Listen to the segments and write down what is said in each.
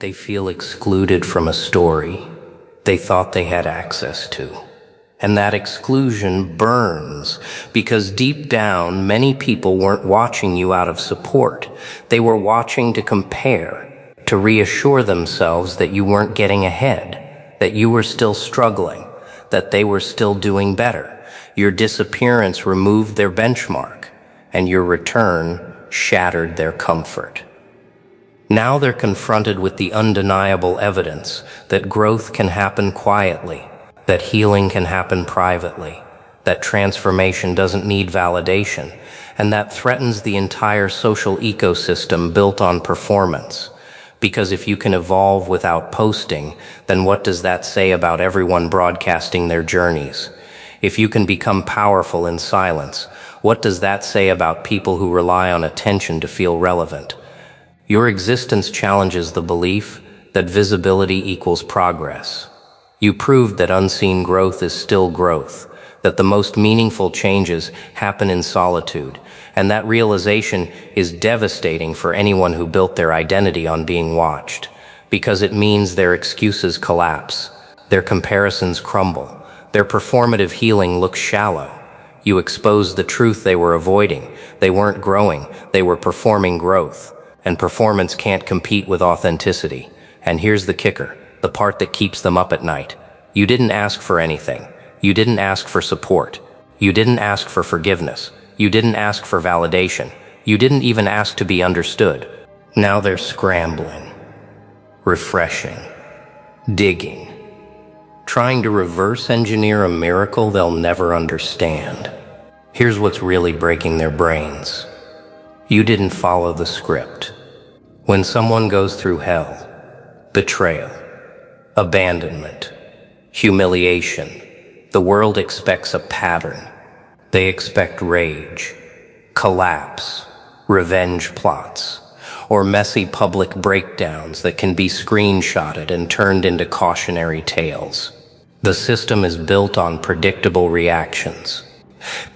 They feel excluded from a story they thought they had access to. And that exclusion burns because deep down, many people weren't watching you out of support. They were watching to compare, to reassure themselves that you weren't getting ahead, that you were still struggling, that they were still doing better. Your disappearance removed their benchmark, and your return shattered their comfort. Now they're confronted with the undeniable evidence that growth can happen quietly, that healing can happen privately, that transformation doesn't need validation, and that threatens the entire social ecosystem built on performance. Because if you can evolve without posting, then what does that say about everyone broadcasting their journeys? If you can become powerful in silence, what does that say about people who rely on attention to feel relevant? Your existence challenges the belief that visibility equals progress. You proved that unseen growth is still growth, that the most meaningful changes happen in solitude, and that realization is devastating for anyone who built their identity on being watched, because it means their excuses collapse, their comparisons crumble, their performative healing looks shallow. You exposed the truth they were avoiding. They weren't growing, they were performing growth. And performance can't compete with authenticity. And here's the kicker, the part that keeps them up at night. You didn't ask for anything. You didn't ask for support. You didn't ask for forgiveness. You didn't ask for validation. You didn't even ask to be understood. Now they're scrambling, refreshing, digging, trying to reverse engineer a miracle they'll never understand. Here's what's really breaking their brains. You didn't follow the script. When someone goes through hell, betrayal, abandonment, humiliation, the world expects a pattern. They expect rage, collapse, revenge plots, or messy public breakdowns that can be screenshotted and turned into cautionary tales. The system is built on predictable reactions.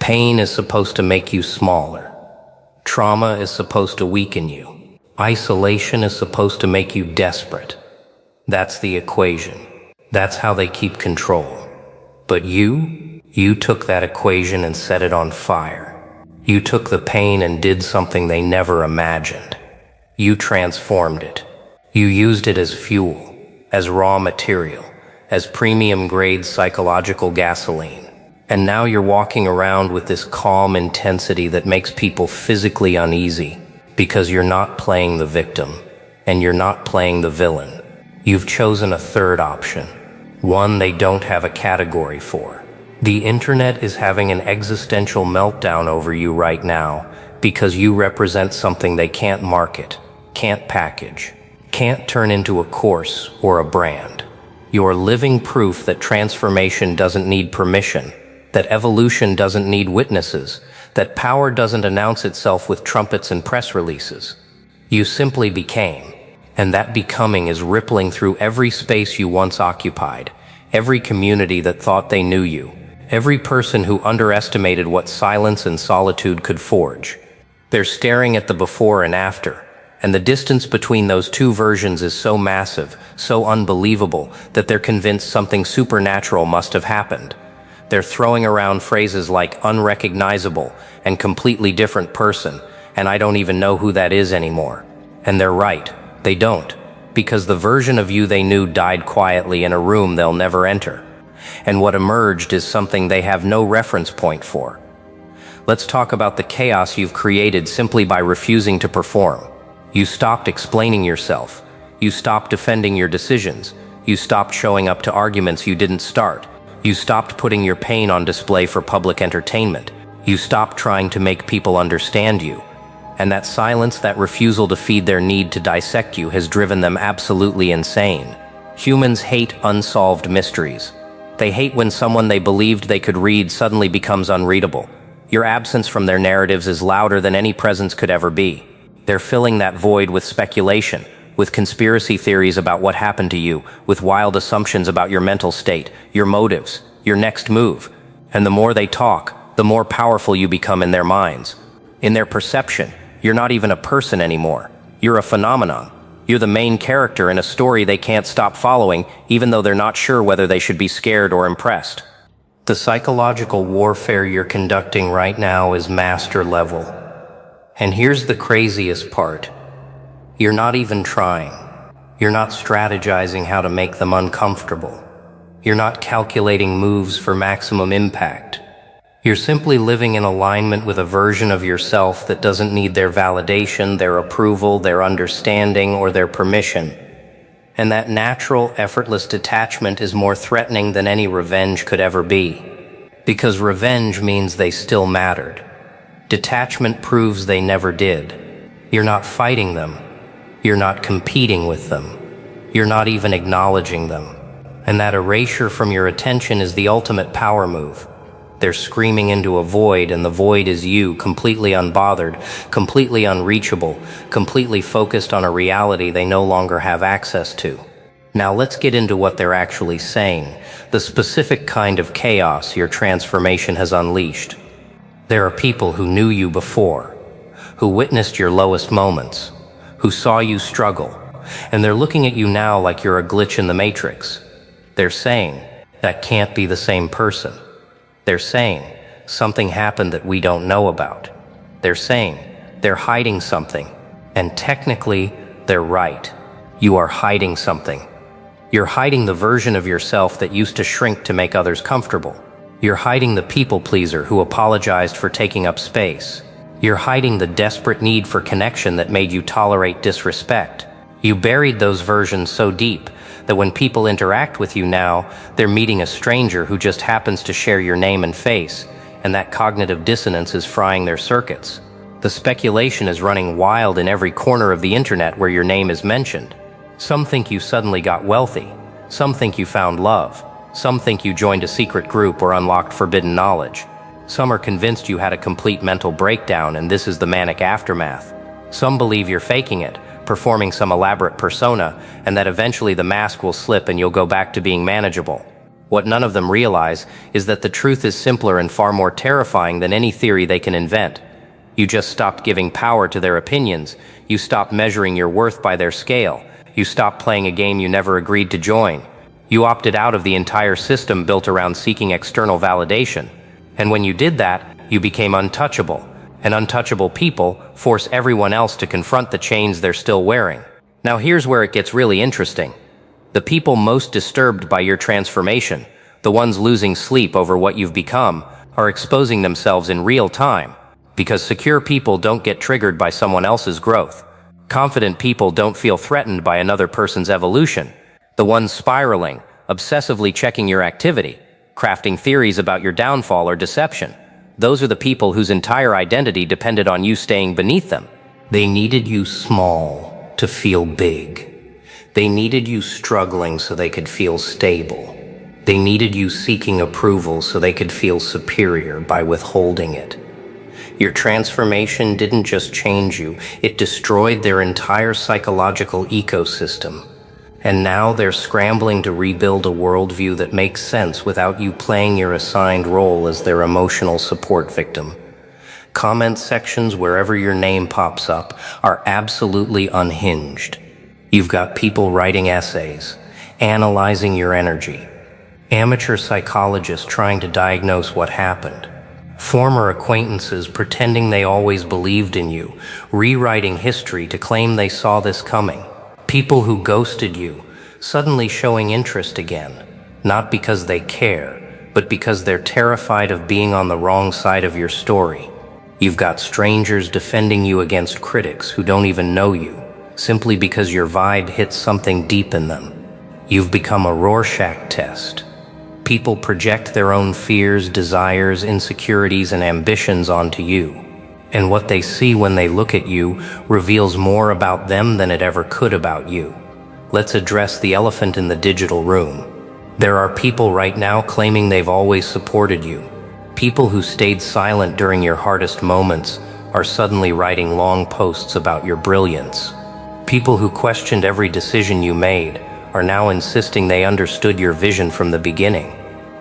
Pain is supposed to make you smaller. Trauma is supposed to weaken you. Isolation is supposed to make you desperate. That's the equation. That's how they keep control. But you took that equation and set it on fire. You took the pain and did something they never imagined. You transformed it. You used it as fuel, as raw material, as premium-grade psychological gasoline. And now you're walking around with this calm intensity that makes people physically uneasy because you're not playing the victim and you're not playing the villain. You've chosen a third option, one they don't have a category for. The internet is having an existential meltdown over you right now because you represent something they can't market, can't package, can't turn into a course or a brand. You're living proof that transformation doesn't need permission, that evolution doesn't need witnesses, that power doesn't announce itself with trumpets and press releases. You simply became, and that becoming is rippling through every space you once occupied, every community that thought they knew you, every person who underestimated what silence and solitude could forge. They're staring at the before and after, and the distance between those two versions is so massive, so unbelievable, that they're convinced something supernatural must have happened. They're throwing around phrases like unrecognizable and completely different person, and I don't even know who that is anymore. And they're right, they don't, because the version of you they knew died quietly in a room they'll never enter. And what emerged is something they have no reference point for. Let's talk about the chaos you've created simply by refusing to perform. You stopped explaining yourself. You stopped defending your decisions. You stopped showing up to arguments you didn't start. You stopped putting your pain on display for public entertainment. You stopped trying to make people understand you. And that silence, that refusal to feed their need to dissect you has driven them absolutely insane. Humans hate unsolved mysteries. They hate when someone they believed they could read suddenly becomes unreadable. Your absence from their narratives is louder than any presence could ever be. They're filling that void with speculation, with conspiracy theories about what happened to you, with wild assumptions about your mental state, your motives, your next move. And the more they talk, the more powerful you become in their minds. In their perception, you're not even a person anymore. You're a phenomenon. You're the main character in a story they can't stop following, even though they're not sure whether they should be scared or impressed. The psychological warfare you're conducting right now is master level. And here's the craziest part. You're not even trying. You're not strategizing how to make them uncomfortable. You're not calculating moves for maximum impact. You're simply living in alignment with a version of yourself that doesn't need their validation, their approval, their understanding, or their permission. And that natural, effortless detachment is more threatening than any revenge could ever be. Because revenge means they still mattered. Detachment proves they never did. You're not fighting them. You're not competing with them. You're not even acknowledging them. And that erasure from your attention is the ultimate power move. They're screaming into a void, and the void is you, completely unbothered, completely unreachable, completely focused on a reality they no longer have access to. Now let's get into what they're actually saying, the specific kind of chaos your transformation has unleashed. There are people who knew you before, who witnessed your lowest moments, who saw you struggle, and they're looking at you now like you're a glitch in the matrix. They're saying, that can't be the same person. They're saying, something happened that we don't know about. They're saying, they're hiding something. And technically, they're right. You are hiding something. You're hiding the version of yourself that used to shrink to make others comfortable. You're hiding the people pleaser who apologized for taking up space. You're hiding the desperate need for connection that made you tolerate disrespect. You buried those versions so deep that when people interact with you now, they're meeting a stranger who just happens to share your name and face, and that cognitive dissonance is frying their circuits. The speculation is running wild in every corner of the internet where your name is mentioned. Some think you suddenly got wealthy. Some think you found love. Some think you joined a secret group or unlocked forbidden knowledge. Some are convinced you had a complete mental breakdown and this is the manic aftermath. Some believe you're faking it, performing some elaborate persona, and that eventually the mask will slip and you'll go back to being manageable. What none of them realize is that the truth is simpler and far more terrifying than any theory they can invent. You just stopped giving power to their opinions. You stopped measuring your worth by their scale. You stopped playing a game you never agreed to join. You opted out of the entire system built around seeking external validation. And when you did that, you became untouchable. And untouchable people force everyone else to confront the chains they're still wearing. Now here's where it gets really interesting. The people most disturbed by your transformation, the ones losing sleep over what you've become, are exposing themselves in real time. Because secure people don't get triggered by someone else's growth. Confident people don't feel threatened by another person's evolution. The ones spiraling, obsessively checking your activity, crafting theories about your downfall or deception. Those are the people whose entire identity depended on you staying beneath them. They needed you small to feel big. They needed you struggling so they could feel stable. They needed you seeking approval so they could feel superior by withholding it. Your transformation didn't just change you, it destroyed their entire psychological ecosystem. And now they're scrambling to rebuild a worldview that makes sense without you playing your assigned role as their emotional support victim. Comment sections wherever your name pops up are absolutely unhinged. You've got people writing essays, analyzing your energy, amateur psychologists trying to diagnose what happened, former acquaintances pretending they always believed in you, rewriting history to claim they saw this coming. People who ghosted you, suddenly showing interest again, not because they care, but because they're terrified of being on the wrong side of your story. You've got strangers defending you against critics who don't even know you, simply because your vibe hits something deep in them. You've become a Rorschach test. People project their own fears, desires, insecurities, and ambitions onto you. And what they see when they look at you reveals more about them than it ever could about you. Let's address the elephant in the digital room. There are people right now claiming they've always supported you. People who stayed silent during your hardest moments are suddenly writing long posts about your brilliance. People who questioned every decision you made are now insisting they understood your vision from the beginning.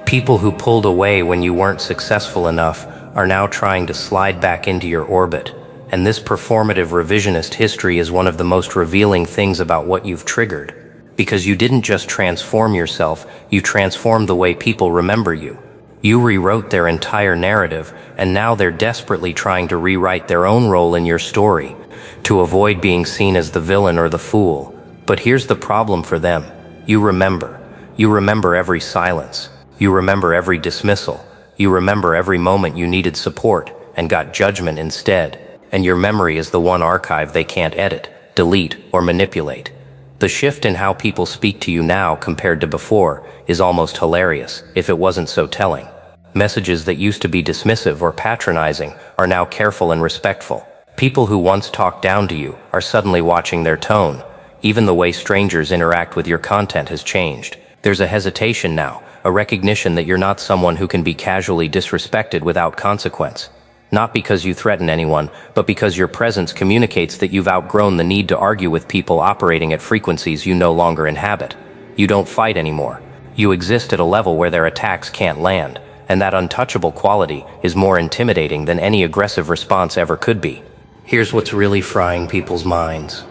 People who pulled away when you weren't successful enough are now trying to slide back into your orbit, And this performative revisionist history is one of the most revealing things about what you've triggered. Because you didn't just transform yourself, you transformed the way people remember you. You rewrote their entire narrative, and now they're desperately trying to rewrite their own role in your story, to avoid being seen as the villain or the fool. But here's the problem for them. You remember. You remember every silence. You remember every dismissal. You remember every moment you needed support and got judgment instead. And your memory is the one archive they can't edit, delete, or manipulate. The shift in how people speak to you now compared to before is almost hilarious, if it wasn't so telling. Messages that used to be dismissive or patronizing are now careful and respectful. People who once talked down to you are suddenly watching their tone. Even the way strangers interact with your content has changed. There's a hesitation now, a recognition that you're not someone who can be casually disrespected without consequence. Not because you threaten anyone, but because your presence communicates that you've outgrown the need to argue with people operating at frequencies you no longer inhabit. You don't fight anymore. You exist at a level where their attacks can't land, and that untouchable quality is more intimidating than any aggressive response ever could be. Here's what's really frying people's minds.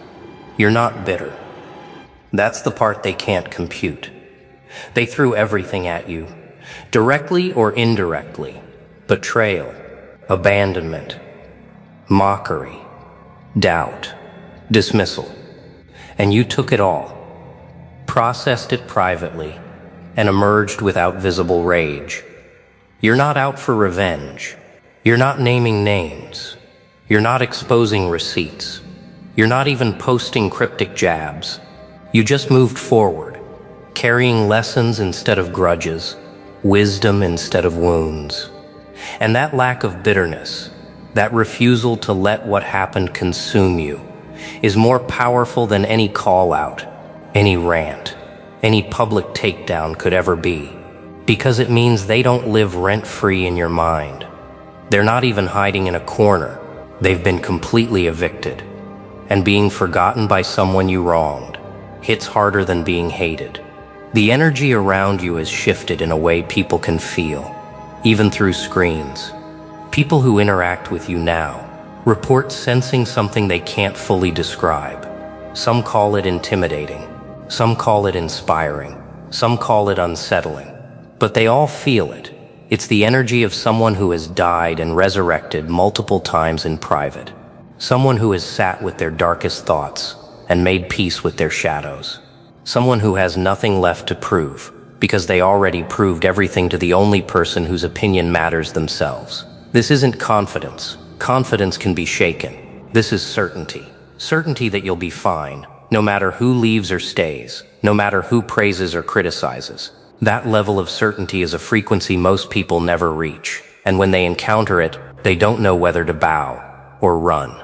You're not bitter. That's the part they can't compute. They threw everything at you, directly or indirectly. Betrayal, abandonment, mockery, doubt, dismissal. And you took it all, processed it privately, and emerged without visible rage. You're not out for revenge. You're not naming names. You're not exposing receipts. You're not even posting cryptic jabs. You just moved forward, carrying lessons instead of grudges, wisdom instead of wounds. And that lack of bitterness, that refusal to let what happened consume you, is more powerful than any call-out, any rant, any public takedown could ever be. Because it means they don't live rent-free in your mind. They're not even hiding in a corner. They've been completely evicted. And being forgotten by someone you wronged hits harder than being hated. The energy around you has shifted in a way people can feel, even through screens. People who interact with you now report sensing something they can't fully describe. Some call it intimidating. Some call it inspiring. Some call it unsettling. But they all feel it. It's the energy of someone who has died and resurrected multiple times in private. Someone who has sat with their darkest thoughts and made peace with their shadows. Someone who has nothing left to prove, because they already proved everything to the only person whose opinion matters themselves. This isn't confidence. Confidence can be shaken. This is certainty. Certainty that you'll be fine, no matter who leaves or stays, no matter who praises or criticizes. That level of certainty is a frequency most people never reach, and when they encounter it, they don't know whether to bow or run.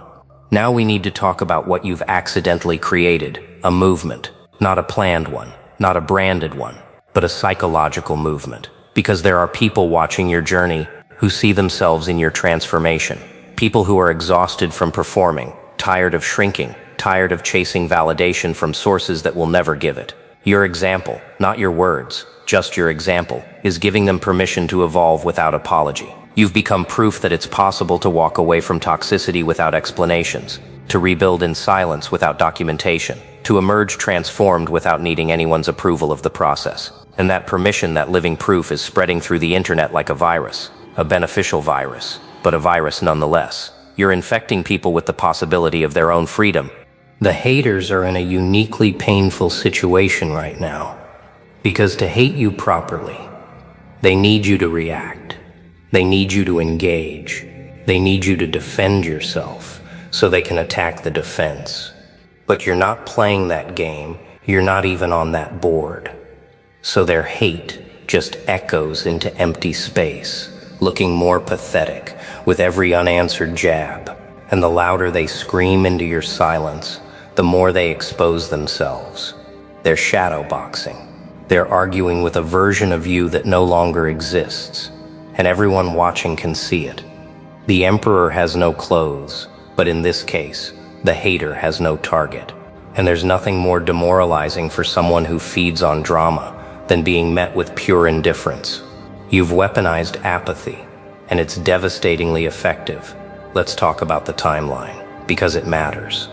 Now we need to talk about what you've accidentally created, a movement, not a planned one, not a branded one, but a psychological movement. Because there are people watching your journey who see themselves in your transformation. People who are exhausted from performing, tired of shrinking, tired of chasing validation from sources that will never give it. Your example, not your words, just your example, is giving them permission to evolve without apology. You've become proof that it's possible to walk away from toxicity without explanations, to rebuild in silence without documentation, to emerge transformed without needing anyone's approval of the process. And that permission, that living proof, is spreading through the internet like a virus, a beneficial virus, but a virus nonetheless. You're infecting people with the possibility of their own freedom. The haters are in a uniquely painful situation right now, because to hate you properly, they need you to react. They need you to engage. They need you to defend yourself so they can attack the defense. But you're not playing that game. You're not even on that board. So their hate just echoes into empty space, looking more pathetic with every unanswered jab. And the louder they scream into your silence, the more they expose themselves. They're shadowboxing. They're arguing with a version of you that no longer exists. And everyone watching can see it. The emperor has no clothes, but in this case, the hater has no target. And there's nothing more demoralizing for someone who feeds on drama than being met with pure indifference. You've weaponized apathy, and it's devastatingly effective. let's talk about the timeline, because it matters.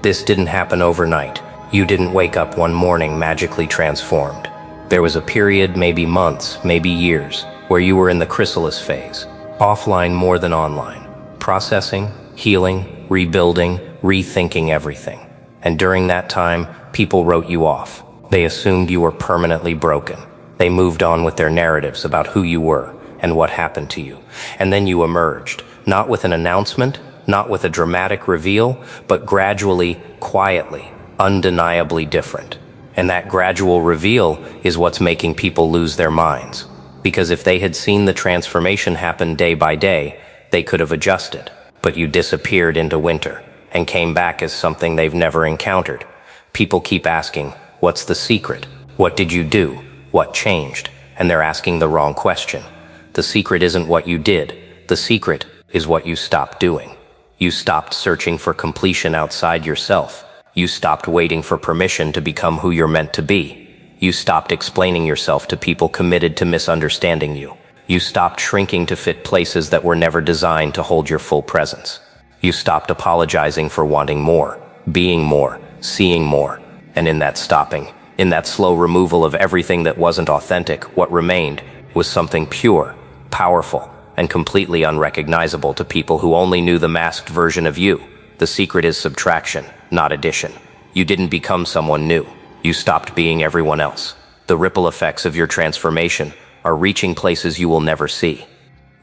This didn't happen overnight. You didn't wake up one morning magically transformed. There was a period, maybe months, maybe years, where you were in the chrysalis phase, offline more than online, processing, healing, rebuilding, rethinking everything. And during that time, people wrote you off. They assumed you were permanently broken. They moved on with their narratives about who you were and what happened to you. And then you emerged, not with an announcement, not with a dramatic reveal, but gradually, quietly, undeniably different. And that gradual reveal is what's making people lose their minds. Because if they had seen the transformation happen day by day, they could have adjusted. But you disappeared into winter and came back as something they've never encountered. People keep asking, what's the secret? What did you do? What changed? And they're asking the wrong question. The secret isn't what you did. The secret is what you stopped doing. You stopped searching for completion outside yourself. You stopped waiting for permission to become who you're meant to be. You stopped explaining yourself to people committed to misunderstanding you. You stopped shrinking to fit places that were never designed to hold your full presence. You stopped apologizing for wanting more, being more, seeing more. And in that stopping, in that slow removal of everything that wasn't authentic, what remained was something pure, powerful, and completely unrecognizable to people who only knew the masked version of you. The secret is subtraction, not addition. You didn't become someone new. You stopped being everyone else. The ripple effects of your transformation are reaching places you will never see.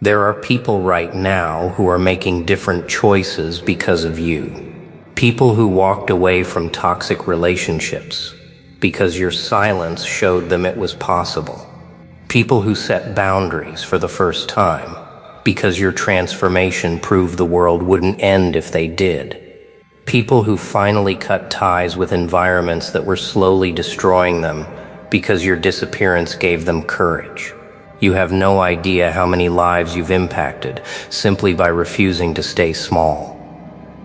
There are people right now who are making different choices because of you. People who walked away from toxic relationships because your silence showed them it was possible. People who set boundaries for the first time because your transformation proved the world wouldn't end if they did. People who finally cut ties with environments that were slowly destroying them because your disappearance gave them courage. You have no idea how many lives you've impacted simply by refusing to stay small.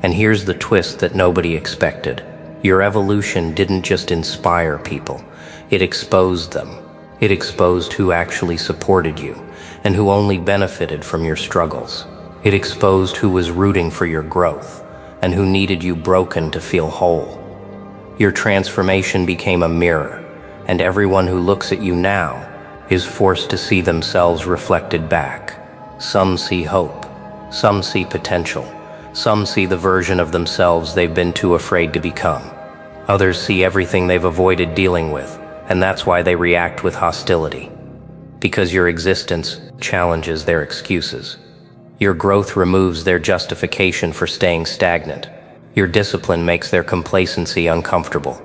And here's the twist that nobody expected. Your evolution didn't just inspire people, it exposed them. It exposed who actually supported you and who only benefited from your struggles. It exposed who was rooting for your growth and who needed you broken to feel whole. Your transformation became a mirror, and everyone who looks at you now is forced to see themselves reflected back. Some see hope, some see potential, some see the version of themselves they've been too afraid to become. Others see everything they've avoided dealing with, and that's why they react with hostility. Because your existence challenges their excuses. Your growth removes their justification for staying stagnant. Your discipline makes their complacency uncomfortable.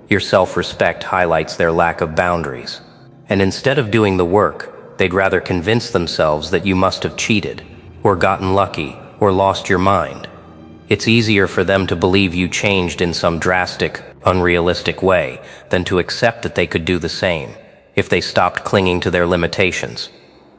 Your self-respect highlights their lack of boundaries. And instead of doing the work, they'd rather convince themselves that you must have cheated, or gotten lucky, or lost your mind. It's easier for them to believe you changed in some drastic, unrealistic way than to accept that they could do the same if they stopped clinging to their limitations.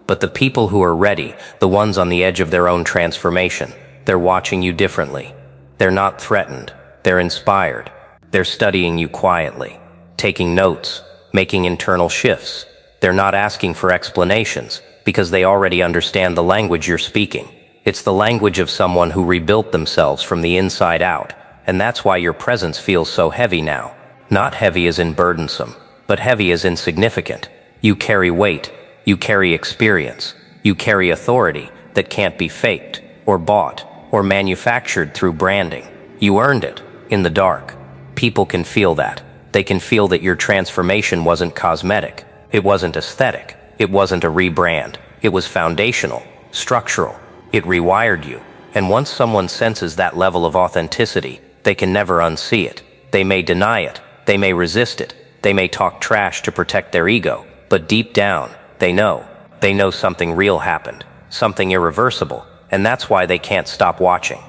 But the people who are ready, the ones on the edge of their own transformation, they're watching you differently. They're not threatened. They're inspired. They're studying you quietly, taking notes, making internal shifts. They're not asking for explanations because they already understand the language you're speaking. It's the language of someone who rebuilt themselves from the inside out, and that's why your presence feels so heavy now. Not heavy as in burdensome, but heavy as in significant. You carry weight, you carry experience, you carry authority that can't be faked, or bought, or manufactured through branding. You earned it, in the dark. People can feel that. They can feel that your transformation wasn't cosmetic, it wasn't aesthetic, it wasn't a rebrand, it was foundational, structural. It rewired you, and once someone senses that level of authenticity, they can never unsee it. They may deny it, they may resist it, they may talk trash to protect their ego, but deep down, they know something real happened, something irreversible, and that's why they can't stop watching.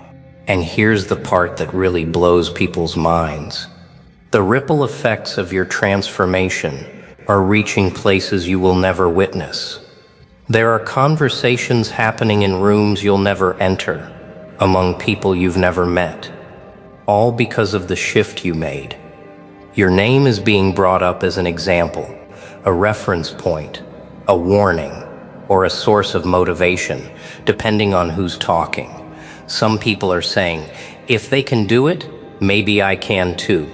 And here's the part that really blows people's minds. The ripple effects of your transformation are reaching places you will never witness. There are conversations happening in rooms you'll never enter, among people you've never met, all because of the shift you made. Your name is being brought up as an example, a reference point, a warning, or a source of motivation, depending on who's talking. Some people are saying, if they can do it, maybe I can too.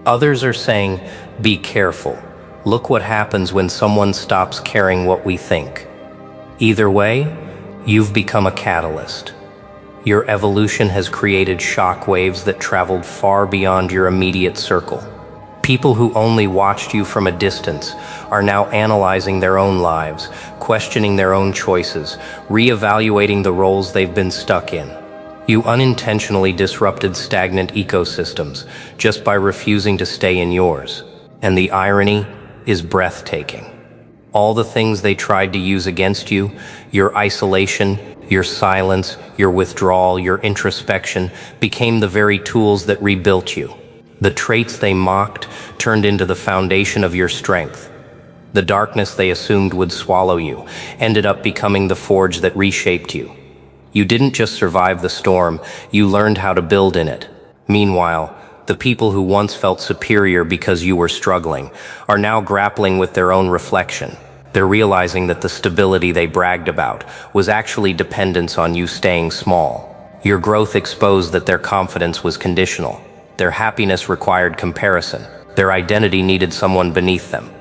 Others are saying, be careful. Look what happens when someone stops caring what we think. Either way, you've become a catalyst. Your evolution has created shockwaves that traveled far beyond your immediate circle. People who only watched you from a distance are now analyzing their own lives, questioning their own choices, reevaluating the roles they've been stuck in. You unintentionally disrupted stagnant ecosystems just by refusing to stay in yours. And the irony is breathtaking. All the things they tried to use against you, your isolation, your silence, your withdrawal, your introspection, became the very tools that rebuilt you. The traits they mocked turned into the foundation of your strength. The darkness they assumed would swallow you ended up becoming the forge that reshaped you. You didn't just survive the storm, you learned how to build in it. Meanwhile, the people who once felt superior because you were struggling are now grappling with their own reflection. They're realizing that the stability they bragged about was actually dependence on you staying small. Your growth exposed that their confidence was conditional. Their happiness required comparison. Their identity needed someone beneath them.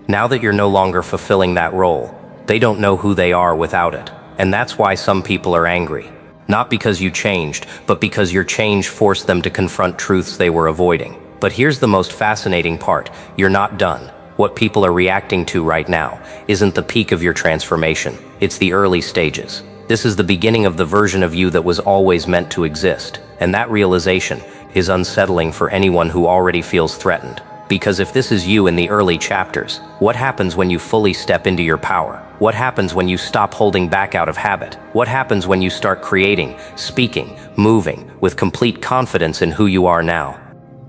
Now that you're no longer fulfilling that role, they don't know who they are without it. And that's why some people are angry. Not because you changed, but because your change forced them to confront truths they were avoiding. But here's the most fascinating part. You're not done. What people are reacting to right now isn't the peak of your transformation. It's the early stages. This is the beginning of the version of you that was always meant to exist. And that realization is unsettling for anyone who already feels threatened. Because if this is you in the early chapters, what happens when you fully step into your power? What happens when you stop holding back out of habit? What happens when you start creating, speaking, moving with complete confidence in who you are now?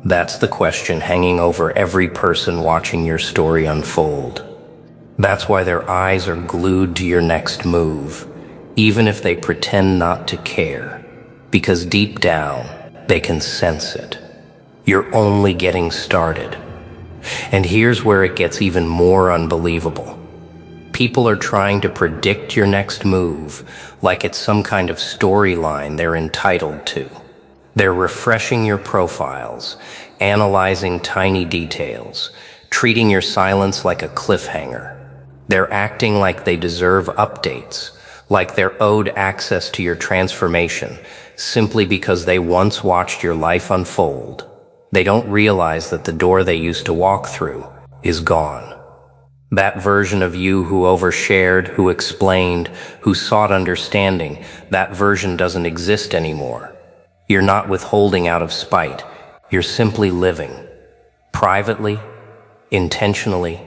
That's the question hanging over every person watching your story unfold. That's why their eyes are glued to your next move, even if they pretend not to care. Because deep down, they can sense it. You're only getting started. And here's where it gets even more unbelievable. People are trying to predict your next move like it's some kind of storyline they're entitled to. They're refreshing your profiles, analyzing tiny details, treating your silence like a cliffhanger. They're acting like they deserve updates, like they're owed access to your transformation, simply because they once watched your life unfold. They don't realize that the door they used to walk through is gone. That version of you who overshared, who explained, who sought understanding, that version doesn't exist anymore. You're not withholding out of spite. You're simply living. Privately, intentionally.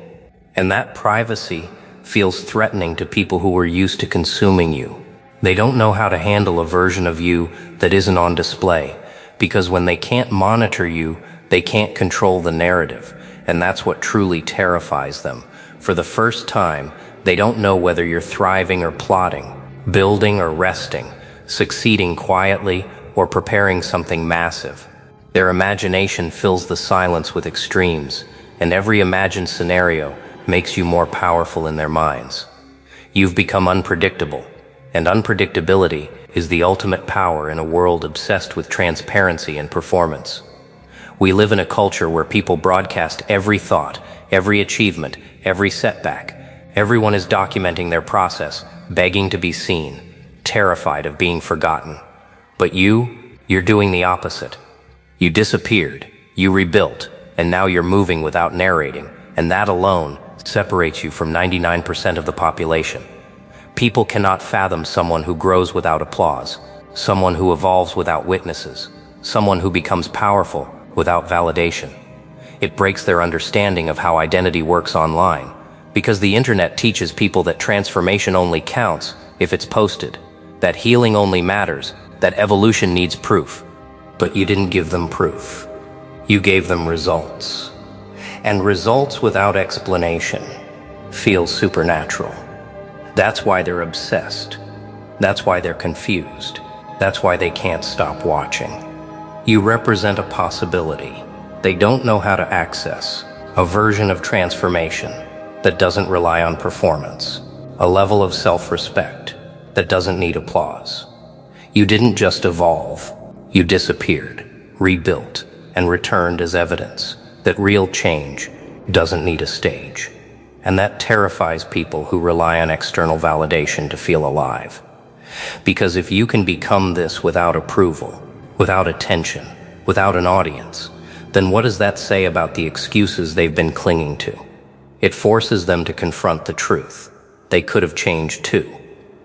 And that privacy feels threatening to people who were used to consuming you. They don't know how to handle a version of you that isn't on display. Because when they can't monitor you, they can't control the narrative. And that's what truly terrifies them. For the first time, they don't know whether you're thriving or plotting, building or resting, succeeding quietly or preparing something massive. Their imagination fills the silence with extremes, and every imagined scenario makes you more powerful in their minds. You've become unpredictable, and unpredictability is the ultimate power in a world obsessed with transparency and performance. We live in a culture where people broadcast every thought, every achievement, every setback. Everyone is documenting their process, begging to be seen, terrified of being forgotten. But you're doing the opposite. You disappeared, you rebuilt, and now you're moving without narrating, and that alone separates you from 99% of the population. People cannot fathom someone who grows without applause, someone who evolves without witnesses, someone who becomes powerful without validation. It breaks their understanding of how identity works online, because the internet teaches people that transformation only counts if it's posted, that healing only matters, that evolution needs proof. But you didn't give them proof. You gave them results. And results without explanation feel supernatural. That's why they're obsessed. That's why they're confused. That's why they can't stop watching. You represent a possibility they don't know how to access, a version of transformation that doesn't rely on performance, a level of self-respect that doesn't need applause. You didn't just evolve. You disappeared, rebuilt, and returned as evidence that real change doesn't need a stage. And that terrifies people who rely on external validation to feel alive. Because if you can become this without approval, without attention, without an audience, then what does that say about the excuses they've been clinging to? It forces them to confront the truth. They could have changed too.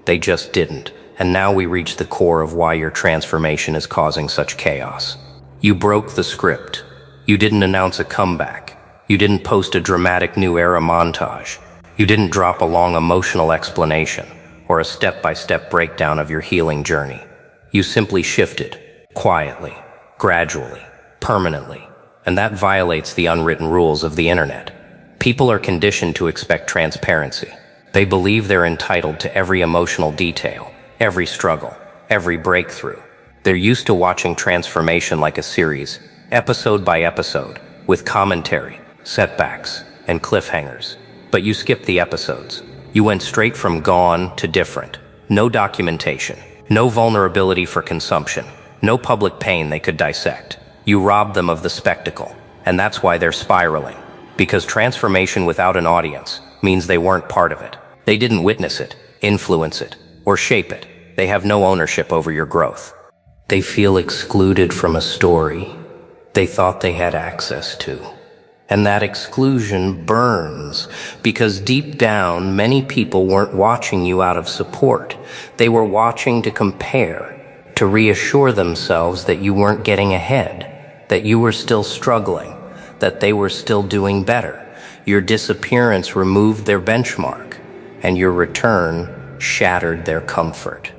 They just didn't. And now we reach the core of why your transformation is causing such chaos. You broke the script. You didn't announce a comeback. You didn't post a dramatic new era montage. You didn't drop a long emotional explanation or a step-by-step breakdown of your healing journey. You simply shifted, quietly, gradually, permanently, and that violates the unwritten rules of the internet. People are conditioned to expect transparency. They believe they're entitled to every emotional detail, every struggle, every breakthrough. They're used to watching transformation like a series, episode by episode, with commentary, setbacks, and cliffhangers. But you skipped the episodes. You went straight from gone to different. No documentation, no vulnerability for consumption, no public pain they could dissect. You robbed them of the spectacle, and that's why they're spiraling. Because transformation without an audience means they weren't part of it. They didn't witness it, influence it, or shape it. They have no ownership over your growth. They feel excluded from a story they thought they had access to. And that exclusion burns because deep down, many people weren't watching you out of support. They were watching to compare, to reassure themselves that you weren't getting ahead, that you were still struggling, that they were still doing better. Your disappearance removed their benchmark, and your return shattered their comfort.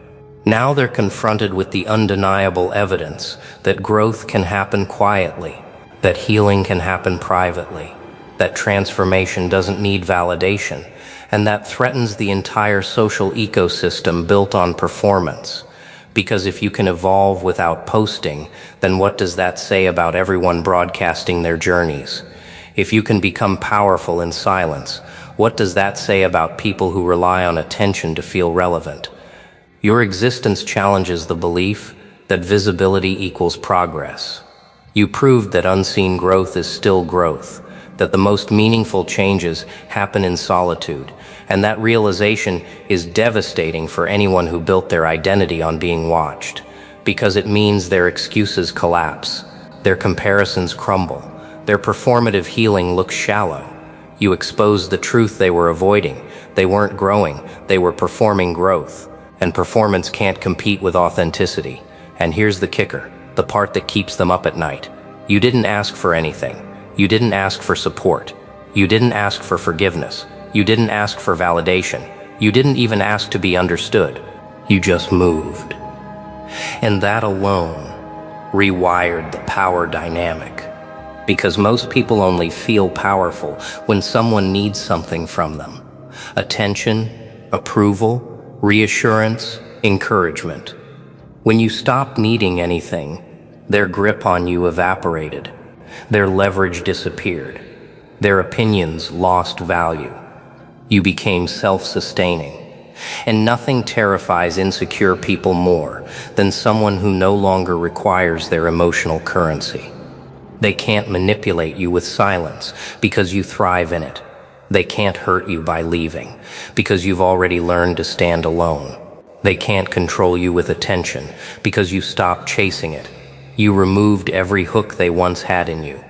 Now they're confronted with the undeniable evidence that growth can happen quietly, that healing can happen privately, that transformation doesn't need validation, and that threatens the entire social ecosystem built on performance. Because if you can evolve without posting, then what does that say about everyone broadcasting their journeys? If you can become powerful in silence, what does that say about people who rely on attention to feel relevant? Your existence challenges the belief that visibility equals progress. You proved that unseen growth is still growth, that the most meaningful changes happen in solitude, and that realization is devastating for anyone who built their identity on being watched, because it means their excuses collapse, their comparisons crumble, their performative healing looks shallow. You exposed the truth they were avoiding. They weren't growing, they were performing growth, and performance can't compete with authenticity. And here's the kicker. The part that keeps them up at night. You didn't ask for anything. You didn't ask for support. You didn't ask for forgiveness. You didn't ask for validation. You didn't even ask to be understood. You just moved. And that alone rewired the power dynamic. Because most people only feel powerful when someone needs something from them. Attention, approval, reassurance, encouragement. When you stopped needing anything, their grip on you evaporated. Their leverage disappeared. Their opinions lost value. You became self-sustaining. And nothing terrifies insecure people more than someone who no longer requires their emotional currency. They can't manipulate you with silence because you thrive in it. They can't hurt you by leaving because you've already learned to stand alone. They can't control you with attention because you stopped chasing it. You removed every hook they once had in you.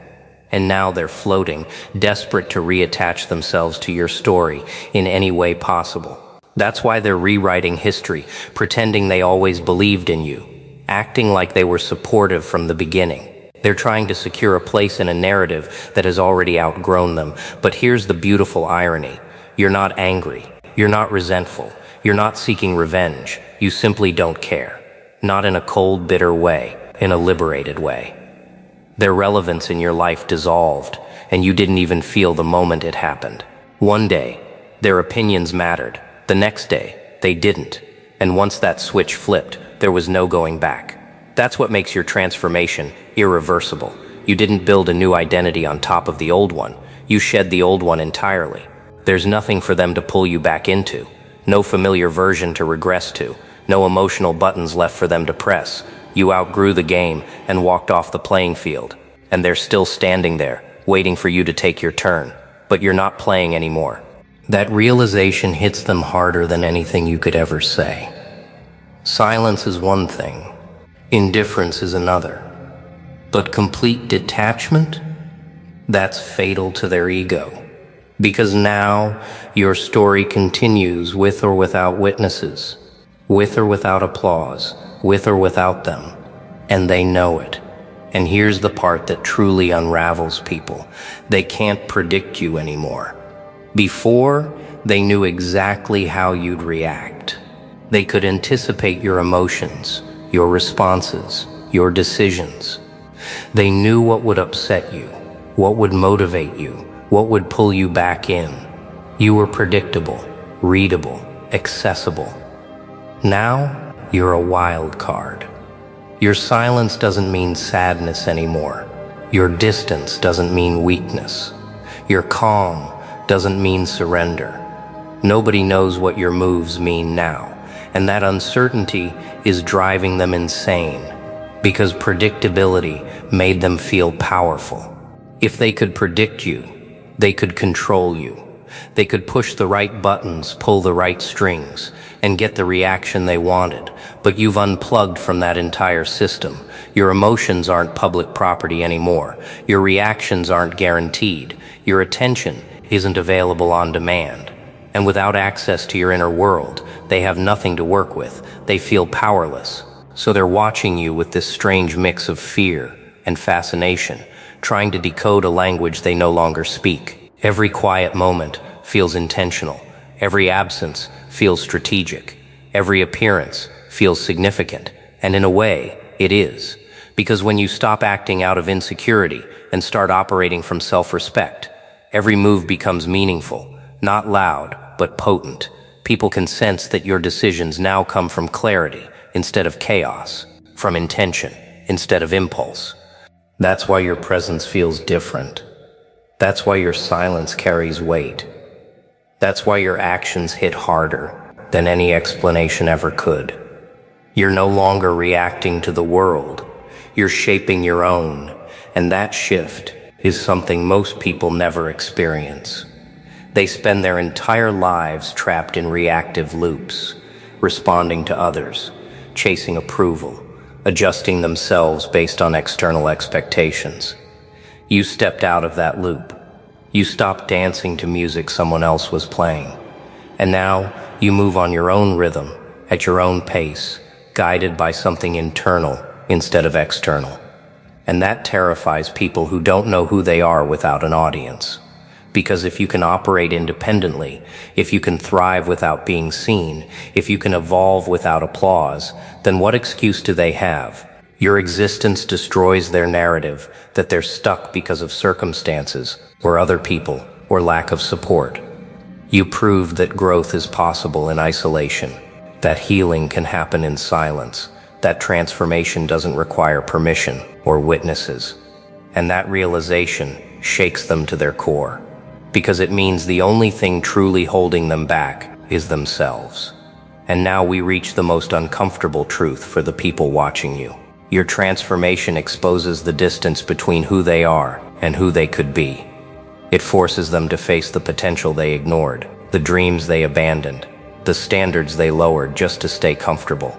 And now they're floating, desperate to reattach themselves to your story in any way possible. That's why they're rewriting history, pretending they always believed in you, acting like they were supportive from the beginning. They're trying to secure a place in a narrative that has already outgrown them. But here's the beautiful irony. You're not angry. You're not resentful. You're not seeking revenge. You simply don't care. Not in a cold, bitter way, in a liberated way. Their relevance in your life dissolved, and you didn't even feel the moment it happened. One day, their opinions mattered. The next day, they didn't. And once that switch flipped, there was no going back. That's what makes your transformation irreversible. You didn't build a new identity on top of the old one. You shed the old one entirely. There's nothing for them to pull you back into. No familiar version to regress to. no emotional buttons left for them to press. You outgrew the game and walked off the playing field, and they're still standing there, waiting for you to take your turn. But you're not playing anymore. That realization hits them harder than anything you could ever say. Silence is one thing, indifference is another. But complete detachment? That's fatal to their ego. Because now your story continues with or without witnesses, with or without applause, with or without them, and they know it. And here's the part that truly unravels people. They can't predict you anymore. Before, they knew exactly how you'd react. They could anticipate your emotions, your responses, your decisions. They knew what would upset you, what would motivate you, what would pull you back in. You were predictable, readable, accessible. Now, you're a wild card. Your silence doesn't mean sadness anymore. Your distance doesn't mean weakness. Your calm doesn't mean surrender. Nobody knows what your moves mean now, and that uncertainty is driving them insane, because predictability made them feel powerful. If they could predict you, they could control you. They could push the right buttons, pull the right strings, and get the reaction they wanted. But you've unplugged from that entire system. Your emotions aren't public property anymore. Your reactions aren't guaranteed. Your attention isn't available on demand. And without access to your inner world, they have nothing to work with. They feel powerless. So they're watching you with this strange mix of fear and fascination, trying to decode a language they no longer speak. Every quiet moment feels intentional. Every absence feels strategic. Every appearance feels significant. And in a way, it is. Because when you stop acting out of insecurity and start operating from self-respect, every move becomes meaningful, not loud, but potent. People can sense that your decisions now come from clarity instead of chaos, from intention instead of impulse. That's why your presence feels different. That's why your silence carries weight. That's why your actions hit harder than any explanation ever could. You're no longer reacting to the world. You're shaping your own, and that shift is something most people never experience. They spend their entire lives trapped in reactive loops, responding to others, chasing approval, adjusting themselves based on external expectations. You stepped out of that loop. You stopped dancing to music someone else was playing. And now you move on your own rhythm, at your own pace, guided by something internal instead of external. And that terrifies people who don't know who they are without an audience. Because if you can operate independently, if you can thrive without being seen, if you can evolve without applause, then what excuse do they have? Your existence destroys their narrative that they're stuck because of circumstances, or other people, or lack of support. You proved that growth is possible in isolation, that healing can happen in silence, that transformation doesn't require permission or witnesses. And that realization shakes them to their core, because it means the only thing truly holding them back is themselves. And now we reach the most uncomfortable truth for the people watching you. Your transformation exposes the distance between who they are and who they could be. It forces them to face the potential they ignored, the dreams they abandoned, the standards they lowered just to stay comfortable.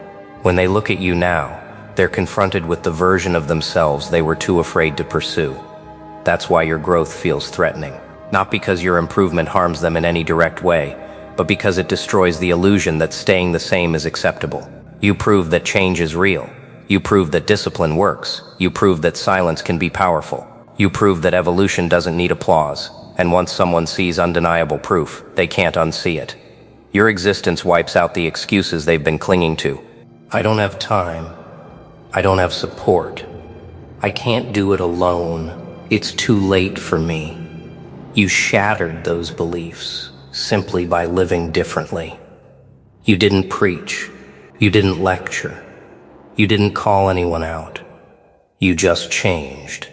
When they look at you now, they're confronted with the version of themselves they were too afraid to pursue. That's why your growth feels threatening. Not because your improvement harms them in any direct way, but because it destroys the illusion that staying the same is acceptable. You prove that change is real. You prove that discipline works. You prove that silence can be powerful. You prove that evolution doesn't need applause. And once someone sees undeniable proof, they can't unsee it. Your existence wipes out the excuses they've been clinging to. I don't have time. I don't have support. I can't do it alone. It's too late for me. You shattered those beliefs simply by living differently. You didn't preach. You didn't lecture. You didn't call anyone out. You just changed.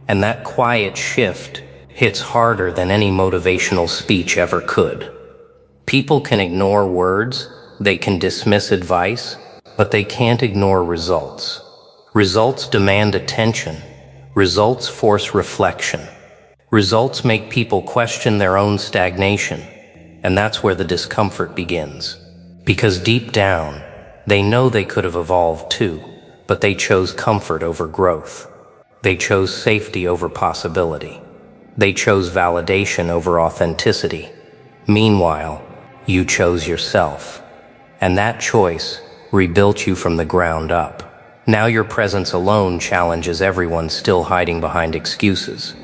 And that quiet shift hits harder than any motivational speech ever could. People can ignore words, they can dismiss advice, but they can't ignore results. Results demand attention. Results force reflection. Results make people question their own stagnation, and that's where the discomfort begins. Because deep down, they know they could have evolved too, but they chose comfort over growth. They chose safety over possibility. They chose validation over authenticity. Meanwhile, you chose yourself. And that choice rebuilt you from the ground up. Now your presence alone challenges everyone still hiding behind excuses.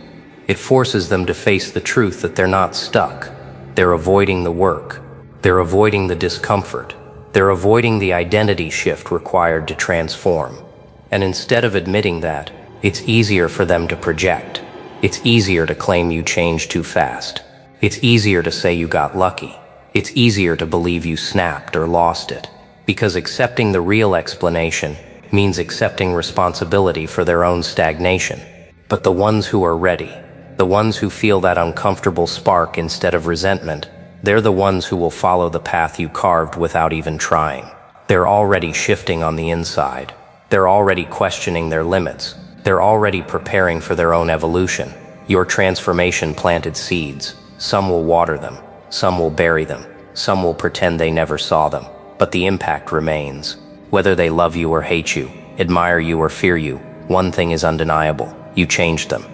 It forces them to face the truth that they're not stuck. They're avoiding the work. They're avoiding the discomfort. They're avoiding the identity shift required to transform. And instead of admitting that, it's easier for them to project. It's easier to claim you changed too fast. It's easier to say you got lucky. It's easier to believe you snapped or lost it. Because accepting the real explanation means accepting responsibility for their own stagnation. But the ones who are ready, the ones who feel that uncomfortable spark instead of resentment, they're the ones who will follow the path you carved without even trying. They're already shifting on the inside. They're already questioning their limits. They're already preparing for their own evolution. Your transformation planted seeds. Some will water them. Some will bury them. Some will pretend they never saw them. But the impact remains. Whether they love you or hate you, admire you or fear you, one thing is undeniable. You changed them.